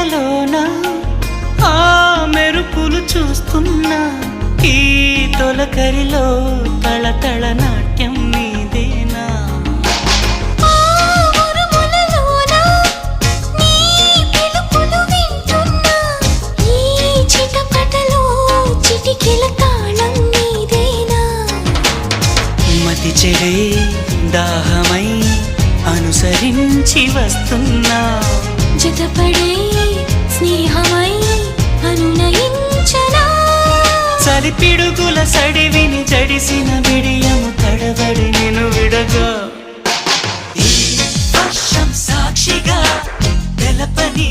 కలలోన ఆ మెరుపులు చూస్తున్నా ఈ తొలకరిలో తళతళ నాట్యం నీదేనా మతి చెడే దాహమై అనుసరించి వస్తున్నా జతపడే స్నేహమై అనునయించనా చలిపిడుగుల సడివిని జడిసిన విడియము తడబడి నేను విడగా ఈ వర్షం సాక్షిగా తెలపని